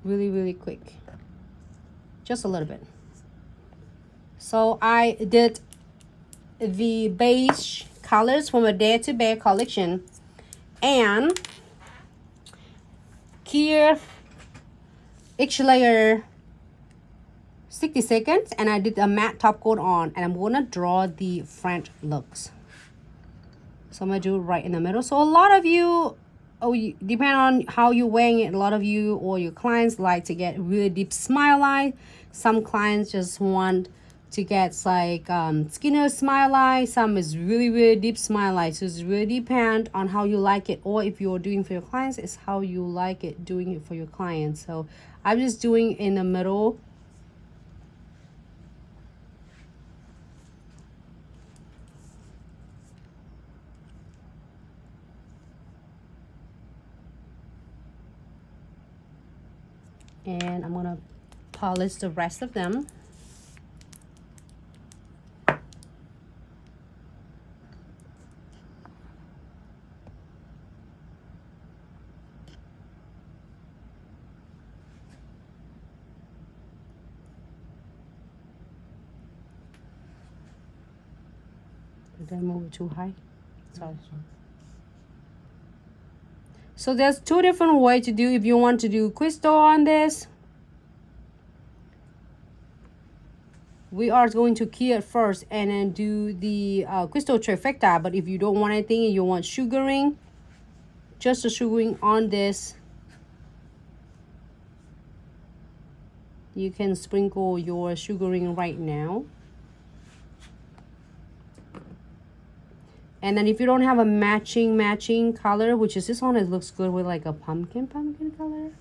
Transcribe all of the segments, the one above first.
really quick, just a little bit. So I did the beige colors from a Dare to Bear collection, and here each layer 60 seconds, and I did a matte top coat on, and I'm gonna draw the French looks. So I'm gonna do it right in the middle. So a lot of you, depending on how you're wearing it, a lot of you or your clients like to get really deep smile eye. Some clients just want to get like skinner smile eye. Some is really deep smile eye. So it's really depend on how you like it, or if you're doing for your clients, it's how you like it doing it for your clients. So I'm just doing in the middle. And I'm gonna polish the rest of them. Did I move it too high? Sorry. So there's two different ways to do. If you want to do crystal on this, we are going to key it first and then do the crystal trifecta. But if you don't want anything and you want sugaring, just the sugaring on this, you can sprinkle your sugaring right now. And then if you don't have a matching color, which is this one, it looks good with like a pumpkin color.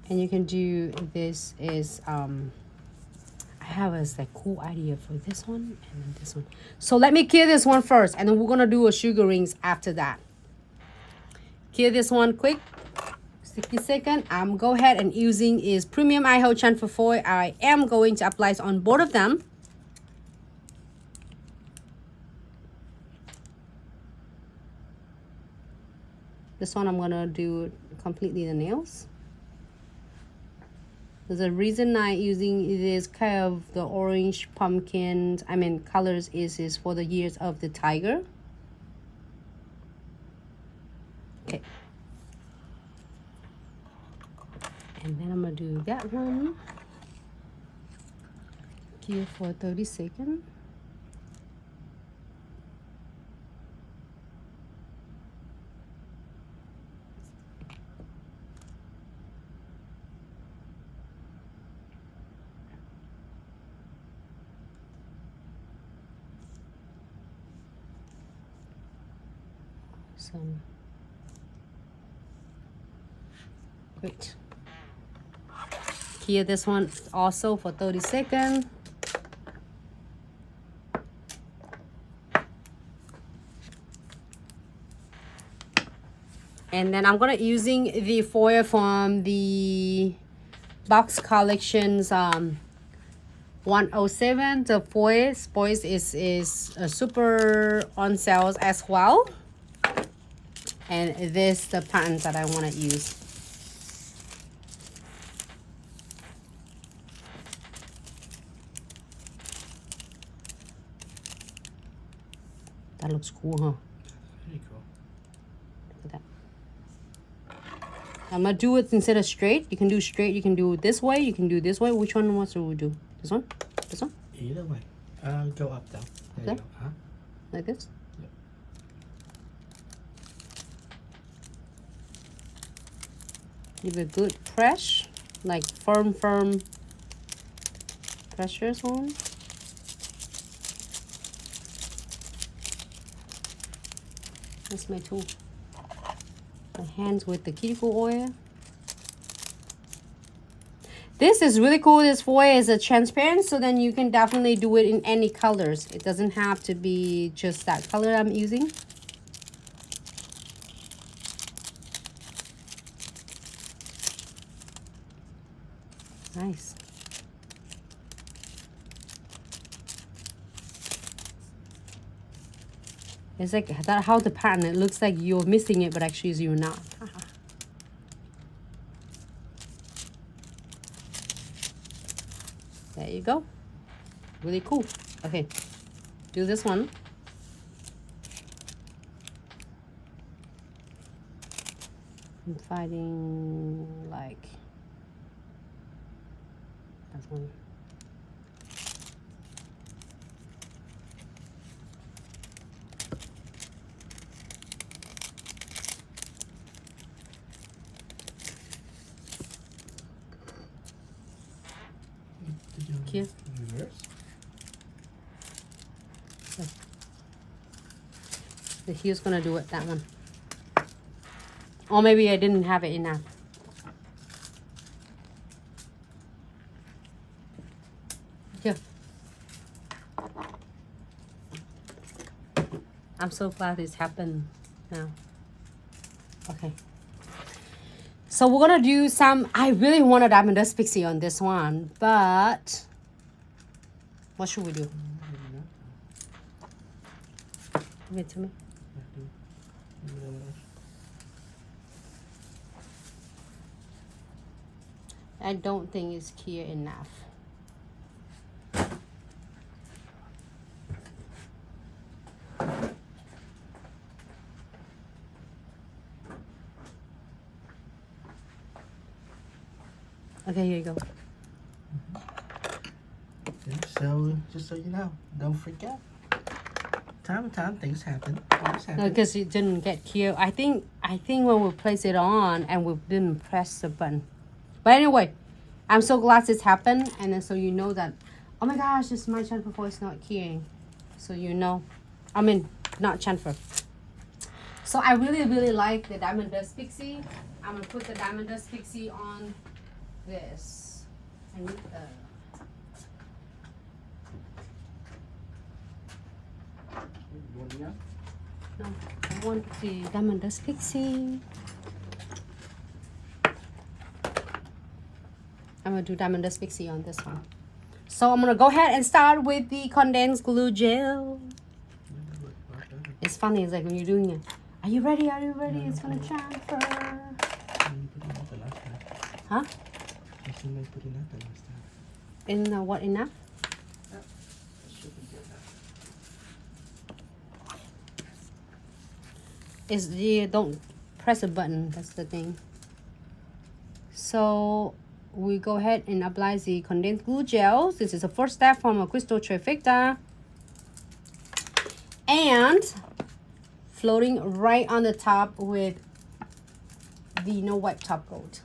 And you can do this is I have a like cool idea for this one and then this one. So let me clear this one first, and then we're gonna do a sugarings after that. Clear this one quick. 60 seconds. I'm go ahead and using is premium Iho Chan for foil. I am going to apply it on both of them. This one I'm gonna do completely the nails. The reason I using it is kind of the orange pumpkin, I mean colors is for the years of the tiger. Okay. And then I'm gonna do that one here for 30 seconds. Awesome. Great. Here, this one also for 30 seconds. And then I'm gonna using the foil from the box collections 107. The foil is super on sales as well. And this the patterns that I want to use. That looks cool, huh? Very cool. Look at that. I'm gonna do it instead of straight. You can do straight. You can do it this way. You can do this way. Which one wants to do? This one? This one? Either way. Go up down. There you go. Huh? Like this? Yep. Give it a good press, like firm pressures on. That's my tool. My hands with the cuticle oil. This is really cool. This foil is a transparent, so then you can definitely do it in any colors. It doesn't have to be just that color I'm using. Nice. It's like that how the pattern, it looks like you're missing it, but actually you're not. There you go. Really cool. Okay, do this one. I'm finding like that one. Here. Reverse. So here's gonna do it, that one. Or maybe I didn't have it enough. Here. I'm so glad this happened now. Okay. So we're gonna do some, I really want a Diamond Dust Pixie on this one, but what should we do? Give it to me. I don't think it's clear enough. Okay, here you go. Okay, so just so you know, don't forget. Time to time, things happen. No, because it didn't get clear. I think when we place it on and we didn't press the button. But anyway, I'm so glad this happened, and then so you know that, oh my gosh, this is my chamfer voice not keying. So you know, I mean, not chamfer. So I really like the Diamond Dust Pixie. I'm gonna put the Diamond Dust Pixie on this. I need no, I want the Diamond Dust Pixie. I'm gonna do Diamond Dust Pixie on this one. So I'm gonna go ahead and start with the condensed glue gel. It's funny, it's like when you're doing it. Are you ready? Are you ready? It's gonna transfer. Huh? In what enough? Is you don't press a button, that's the thing. So we go ahead and apply the condensed glue gel. This is the first step from a crystal trifecta. And floating right on the top with the no wipe top coat.